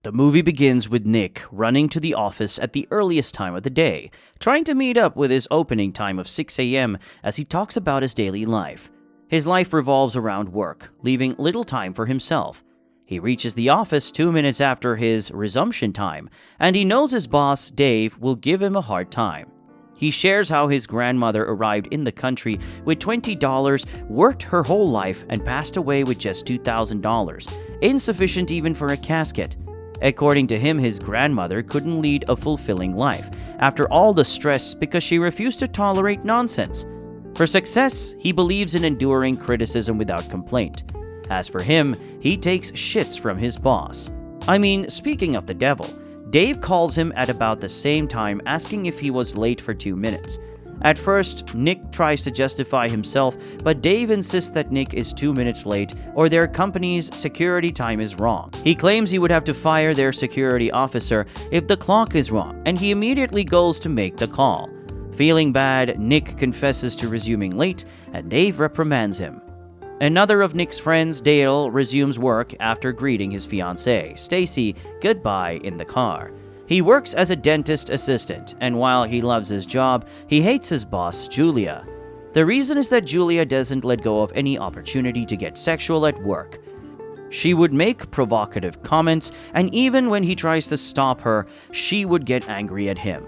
The movie begins with Nick running to the office at the earliest time of the day, trying to meet up with his opening time of 6 a.m. as he talks about his daily life. His life revolves around work, leaving little time for himself. He reaches the office 2 minutes after his resumption time, and he knows his boss, Dave, will give him a hard time. He shares how his grandmother arrived in the country with $20, worked her whole life, and passed away with just $2,000, insufficient even for a casket. According to him, his grandmother couldn't lead a fulfilling life after all the stress because she refused to tolerate nonsense. For success, he believes in enduring criticism without complaint. As for him, he takes shits from his boss. Speaking of the devil, Dave calls him at about the same time asking if he was late for 2 minutes. At first, Nick tries to justify himself, but Dave insists that Nick is 2 minutes late or their company's security time is wrong. He claims he would have to fire their security officer if the clock is wrong, and he immediately goes to make the call. Feeling bad, Nick confesses to resuming late, and Dave reprimands him. Another of Nick's friends, Dale, resumes work after greeting his fiancée, Stacy, goodbye in the car. He works as a dentist assistant, and while he loves his job, he hates his boss, Julia. The reason is that Julia doesn't let go of any opportunity to get sexual at work. She would make provocative comments, and even when he tries to stop her, she would get angry at him.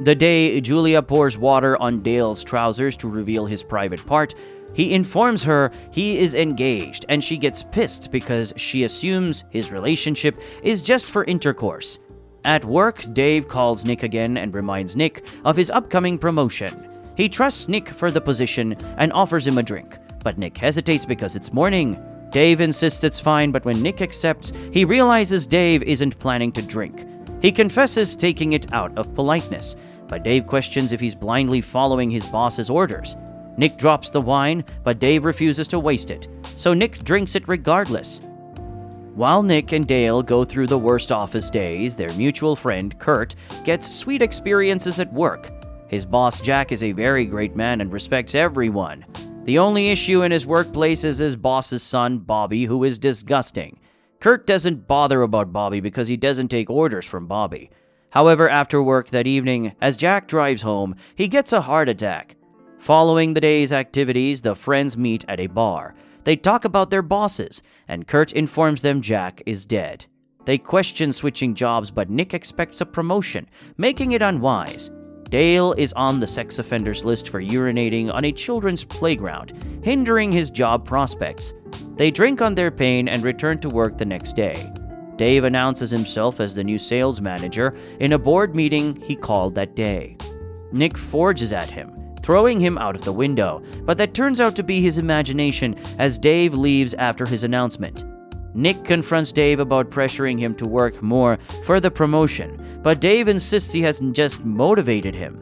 The day Julia pours water on Dale's trousers to reveal his private part, he informs her he is engaged, and she gets pissed because she assumes his relationship is just for intercourse. At work, Dave calls Nick again and reminds Nick of his upcoming promotion. He trusts Nick for the position and offers him a drink, but Nick hesitates because it's morning. Dave insists it's fine, but when Nick accepts, he realizes Dave isn't planning to drink. He confesses taking it out of politeness, but Dave questions if he's blindly following his boss's orders. Nick drops the wine, but Dave refuses to waste it, so Nick drinks it regardless. While Nick and Dale go through the worst office days, their mutual friend, Kurt, gets sweet experiences at work. His boss, Jack, is a very great man and respects everyone. The only issue in his workplace is his boss's son, Bobby, who is disgusting. Kurt doesn't bother about Bobby because he doesn't take orders from Bobby. However, after work that evening, as Jack drives home, he gets a heart attack. Following the day's activities, the friends meet at a bar. They talk about their bosses, and Kurt informs them Jack is dead. They question switching jobs, but Nick expects a promotion, making it unwise. Dale is on the sex offenders list for urinating on a children's playground, hindering his job prospects. They drink on their pain and return to work the next day. Dave announces himself as the new sales manager in a board meeting he called that day. Nick forges at him, throwing him out of the window, but that turns out to be his imagination as Dave leaves after his announcement. Nick confronts Dave about pressuring him to work more for the promotion, but Dave insists he hasn't just motivated him.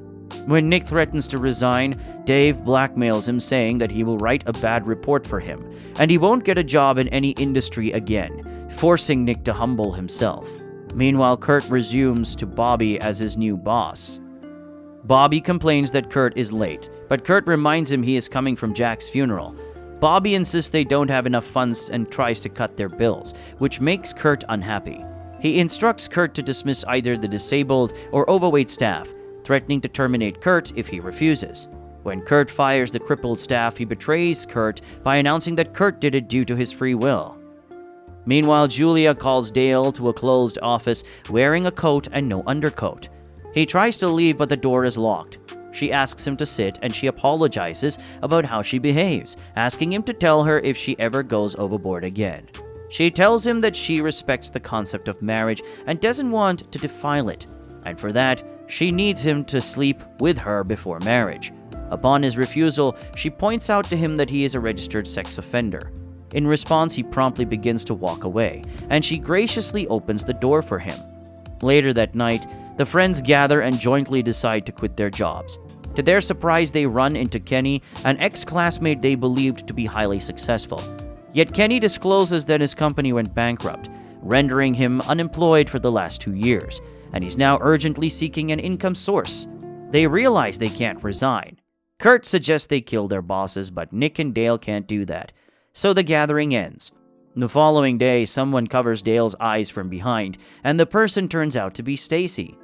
When Nick threatens to resign, Dave blackmails him, saying that he will write a bad report for him, and he won't get a job in any industry again, forcing Nick to humble himself. Meanwhile, Kurt resumes to Bobby as his new boss. Bobby complains that Kurt is late, but Kurt reminds him he is coming from Jack's funeral. Bobby insists they don't have enough funds and tries to cut their bills, which makes Kurt unhappy. He instructs Kurt to dismiss either the disabled or overweight staff, threatening to terminate Kurt if he refuses. When Kurt fires the crippled staff, he betrays Kurt by announcing that Kurt did it due to his free will. Meanwhile, Julia calls Dale to a closed office wearing a coat and no undercoat. He tries to leave, but the door is locked. She asks him to sit, and she apologizes about how she behaves, asking him to tell her if she ever goes overboard again. She tells him that she respects the concept of marriage and doesn't want to defile it, and for that, she needs him to sleep with her before marriage. Upon his refusal, she points out to him that he is a registered sex offender. In response, he promptly begins to walk away, and she graciously opens the door for him. Later that night, the friends gather and jointly decide to quit their jobs. To their surprise, they run into Kenny, an ex-classmate they believed to be highly successful. Yet Kenny discloses that his company went bankrupt, rendering him unemployed for the last 2 years, and he's now urgently seeking an income source. They realize they can't resign. Kurt suggests they kill their bosses, but Nick and Dale can't do that. So the gathering ends. The following day, someone covers Dale's eyes from behind, and the person turns out to be Stacy.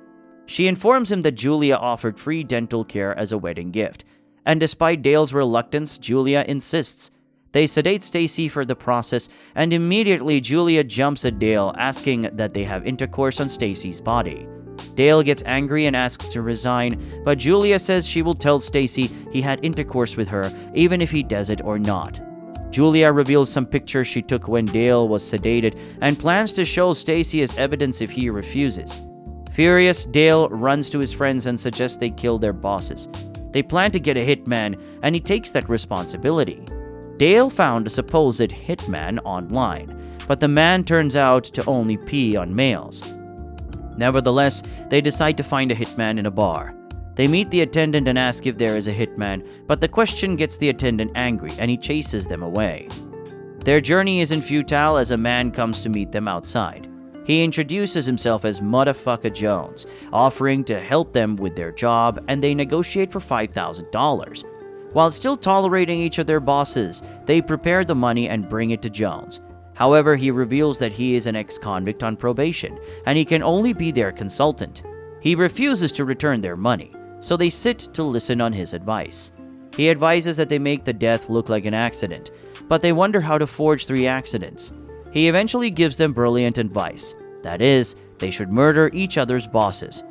She informs him that Julia offered free dental care as a wedding gift, and despite Dale's reluctance, Julia insists. They sedate Stacy for the process, and immediately Julia jumps at Dale, asking that they have intercourse on Stacy's body. Dale gets angry and asks to resign, but Julia says she will tell Stacy he had intercourse with her, even if he does it or not. Julia reveals some pictures she took when Dale was sedated and plans to show Stacy as evidence if he refuses. Furious, Dale runs to his friends and suggests they kill their bosses. They plan to get a hitman, and he takes that responsibility. Dale found a supposed hitman online, but the man turns out to only pee on males. Nevertheless, they decide to find a hitman in a bar. They meet the attendant and ask if there is a hitman, but the question gets the attendant angry and he chases them away. Their journey isn't futile as a man comes to meet them outside. He introduces himself as Motherfucker Jones, offering to help them with their job, and they negotiate for $5,000. While still tolerating each of their bosses, they prepare the money and bring it to Jones. However, he reveals that he is an ex-convict on probation, and he can only be their consultant. He refuses to return their money, so they sit to listen on his advice. He advises that they make the death look like an accident, but they wonder how to forge 3 accidents. He eventually gives them brilliant advice. That is, they should murder each other's bosses.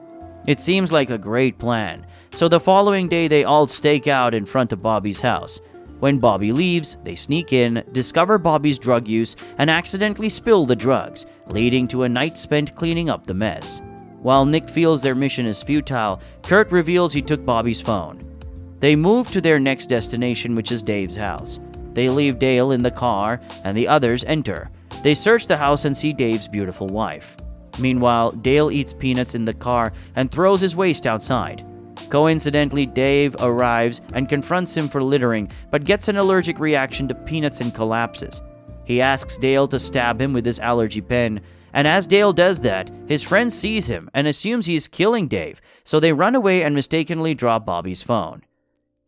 It seems like a great plan, so the following day they all stake out in front of Bobby's house. When Bobby leaves, they sneak in, discover Bobby's drug use, and accidentally spill the drugs, leading to a night spent cleaning up the mess. While Nick feels their mission is futile, Kurt reveals he took Bobby's phone. They move to their next destination, which is Dave's house. They leave Dale in the car, and the others enter. They search the house and see Dave's beautiful wife. Meanwhile, Dale eats peanuts in the car and throws his waste outside. Coincidentally, Dave arrives and confronts him for littering, but gets an allergic reaction to peanuts and collapses. He asks Dale to stab him with his allergy pen, and as Dale does that, his friend sees him and assumes he is killing Dave, so they run away and mistakenly drop Bobby's phone.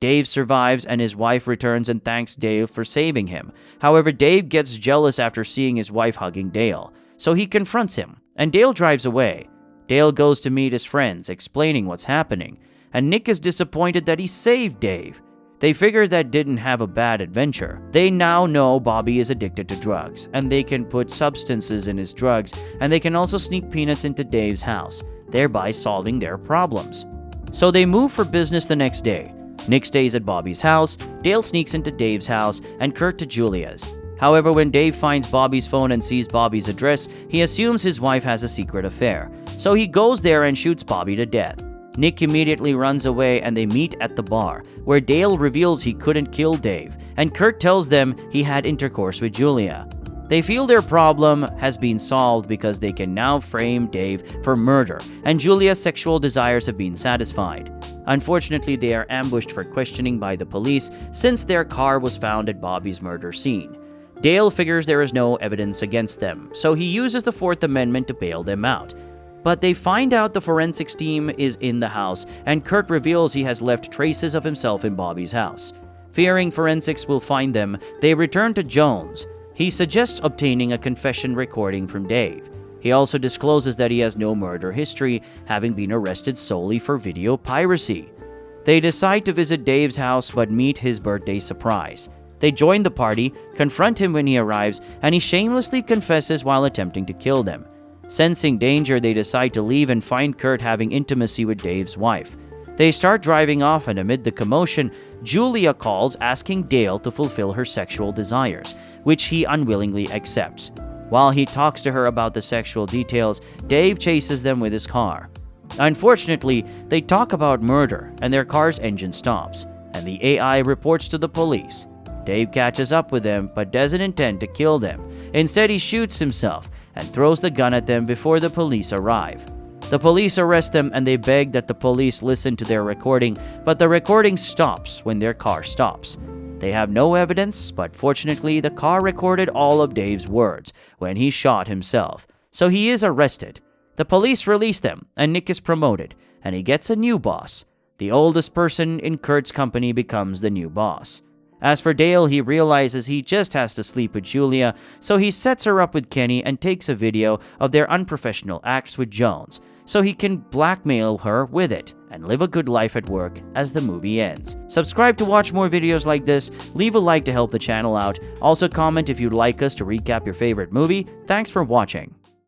Dave survives and his wife returns and thanks Dave for saving him. However, Dave gets jealous after seeing his wife hugging Dale, so he confronts him, and Dale drives away. Dale goes to meet his friends, explaining what's happening, and Nick is disappointed that he saved Dave. They figure that didn't have a bad adventure. They now know Bobby is addicted to drugs, and they can put substances in his drugs, and they can also sneak peanuts into Dave's house, thereby solving their problems. So they move for business the next day. Nick stays at Bobby's house, Dale sneaks into Dave's house, and Kurt to Julia's. However, when Dave finds Bobby's phone and sees Bobby's address, he assumes his wife has a secret affair, so he goes there and shoots Bobby to death. Nick immediately runs away and they meet at the bar, where Dale reveals he couldn't kill Dave, and Kurt tells them he had intercourse with Julia. They feel their problem has been solved because they can now frame Dave for murder, and Julia's sexual desires have been satisfied. Unfortunately, they are ambushed for questioning by the police since their car was found at Bobby's murder scene. Dale figures there is no evidence against them, so he uses the Fourth Amendment to bail them out. But they find out the forensics team is in the house, and Kurt reveals he has left traces of himself in Bobby's house. Fearing forensics will find them, they return to Jones. He suggests obtaining a confession recording from Dave. He also discloses that he has no murder history, having been arrested solely for video piracy. They decide to visit Dave's house but meet his birthday surprise. They join the party, confront him when he arrives, and he shamelessly confesses while attempting to kill them. Sensing danger, they decide to leave and find Kurt having intimacy with Dave's wife. They start driving off, and amid the commotion, Julia calls asking Dale to fulfill her sexual desires, which he unwillingly accepts. While he talks to her about the sexual details, Dave chases them with his car. Unfortunately, they talk about murder, and their car's engine stops, and the AI reports to the police. Dave catches up with them but doesn't intend to kill them. Instead, he shoots himself and throws the gun at them before the police arrive. The police arrest them and they beg that the police listen to their recording, but the recording stops when their car stops. They have no evidence, but fortunately the car recorded all of Dave's words when he shot himself, so he is arrested. The police release them and Nick is promoted, and he gets a new boss. The oldest person in Kurt's company becomes the new boss. As for Dale, he realizes he just has to sleep with Julia, so he sets her up with Kenny and takes a video of their unprofessional acts with Jones, so he can blackmail her with it and live a good life at work as the movie ends. Subscribe to watch more videos like this, leave a like to help the channel out, also comment if you'd like us to recap your favorite movie. Thanks for watching.